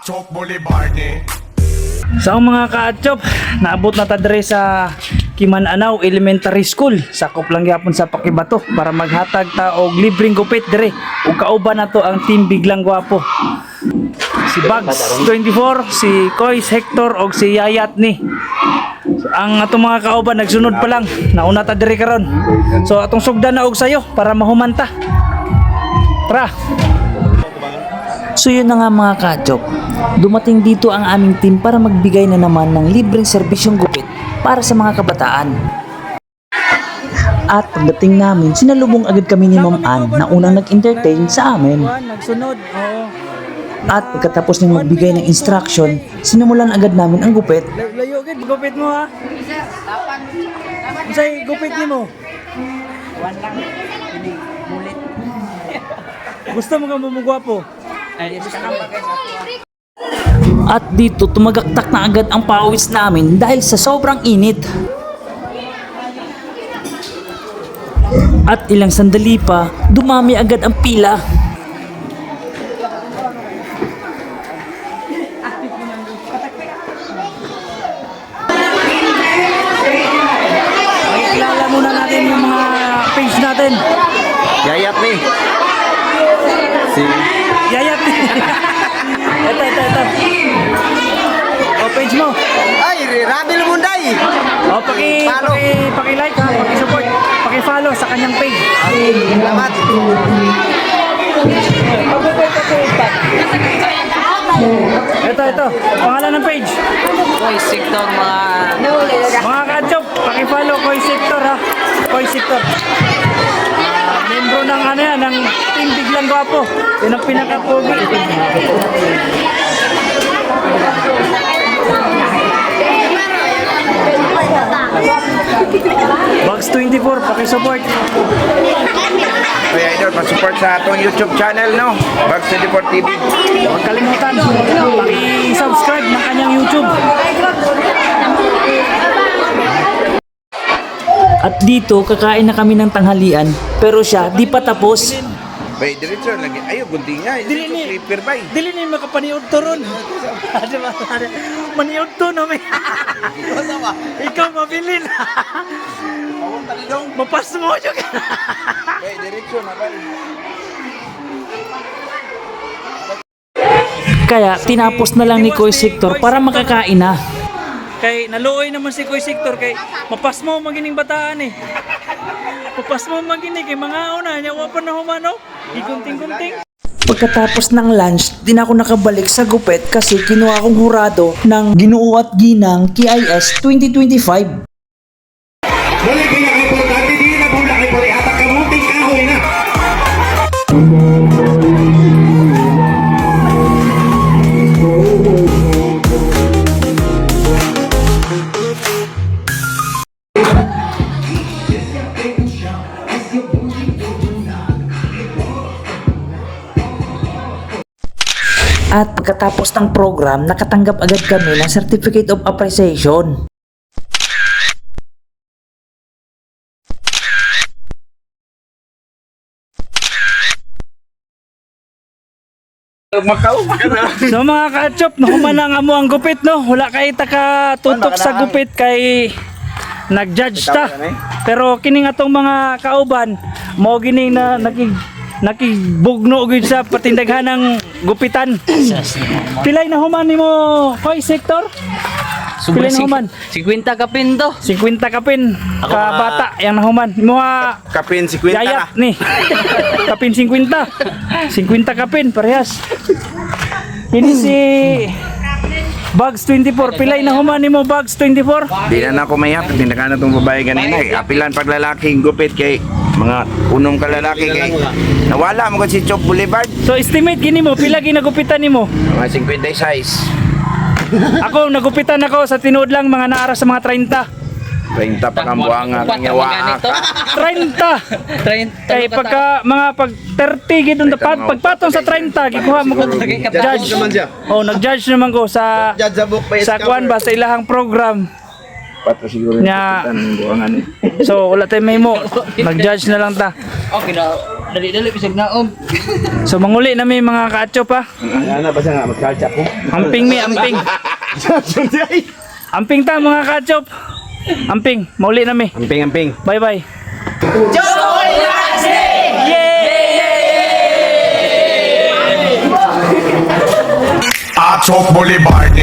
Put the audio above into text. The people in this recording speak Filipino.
Chok Boulevard eh. So mga ka-atchop, naabot na ta diri sa Kimananaw Elementary School. Sakop lang gyapon sa Pakibato para maghatag ta og libreng gupit diri. Ug kauban nato ang team Biglang Gwapo. Si Bugs 24, si Kois Hector og si Yayat ni. Ang atong mga kauban nagsunod pa lang. Nauna ta diri karon. So atong sugdan na og sayo para mahumanta. Tara. So yun na nga mga ka-atchop, dumating dito ang aming team para magbigay na naman ng libreng serbisyong gupit para sa mga kabataan. At pagdating namin, sinalubong agad kami ni Ma'am Ann na unang nag-entertain sa amin. Nagsunod. Oo. At pagkatapos ng magbigay ng instruction, sinimulan agad namin ang gupit. Layo gid gupit mo ha. Unsay gupit nimo? Gusto mo ka mamugwapo? At dito tumagaktak na agad ang pawis namin dahil sa sobrang init. At ilang sandali pa, dumami agad ang pila. Makikilala muna natin yung mga page natin. Yayat ni. Si Yayat. Ito. O page mo. Ay, Rabil Munday. O paki-like ha, paki-support, paki-follow sa kanyang page. Salamat. Ito. Pangalan ng page. Kois Hector Mga ka-atchop, paki-follow Kois Hector ha. Kois Hector. Membro ng ng team Biglang Gwapo. Yun ang pinaka-pogi. Bugs 24, paki-support. Kaya idol, pa-support sa atong YouTube channel, no? Bugs 24 TV. Huwag kalimutan, paki-subscribe ng kanyang YouTube. At dito kakain na kami ng tanghalian, pero siya di pa tapos. Bay, diretso lagi. Ayo, gunting nga. Dili ni- Clipper, bay. Dili ni makapaniod to ron. Maniod to no may. Ikaw mabilin. Mapas mo siya. Bay, diretso na, bay. Kaya tinapos na lang ni Kois Hector para makakain na. Kay naluoy naman si Koy Sector kay mapas mo magining bataan eh. Mapas mo magining kay mga una nya wa pa na humano. Igunting-gunting. Pagkatapos ng lunch, din ako nakabalik sa gupit kasi kinuha akong hurado ng Ginoo at Ginang KIS 2025. Wala pinaka-importante din na kung laki po rin atak kamuting kahoy na. At pagkatapos ng program, nakatanggap agad kami ng Certificate of Appreciation. So mga ka-atchop, nahuman ang amo ang gupit no. Wala kay tutok sa gupit kay nag-judge ta. Pero kining atong mga kauban mo gini na nakibugno gid sa patindaghan ng gupitan. Pilay na human nimo Koy Sector? Pilay na human? 50 kapin to. 50 kapin ka bata yang nahuman. Imo Kapin, 50 ka. Yayat ni. Kapin 50. 50 kapin parehas. Ini si Bugs 24. Pilay na human nimo Bugs 24? Di na ako mayap. Tindakan na itong babae ganina. Apilan pag lalaking gupit kay mga unong kalalaki kay nawala mo si Chok Boulevard. So estimate gini mo pila ginagupitan nimo? Mga 56. Ako nagupitan ako sa tinuod lang mga naara sa mga 30 pa kang buhanga ng yawa ka. 30. 30. Kay pagka mga pag 30 gid unta pagpatong sa 30 gikuha mo ko judge. Oh, nag-judge naman ko sa kuan ba sa ilahang program. Pato siguro Nya. yung buhangan eh. So wala tay may mo. Nag-judge na lang ta. Okay na. Dali-dali bisag naog. So manguli na may mga ka-atchop ha. Ano ba siya nga magkalcha ko? Amping mi, amping. Amping ta mga ka-atchop. Amping, mauli na mi. Amping. Bye-bye. Achok Boulevard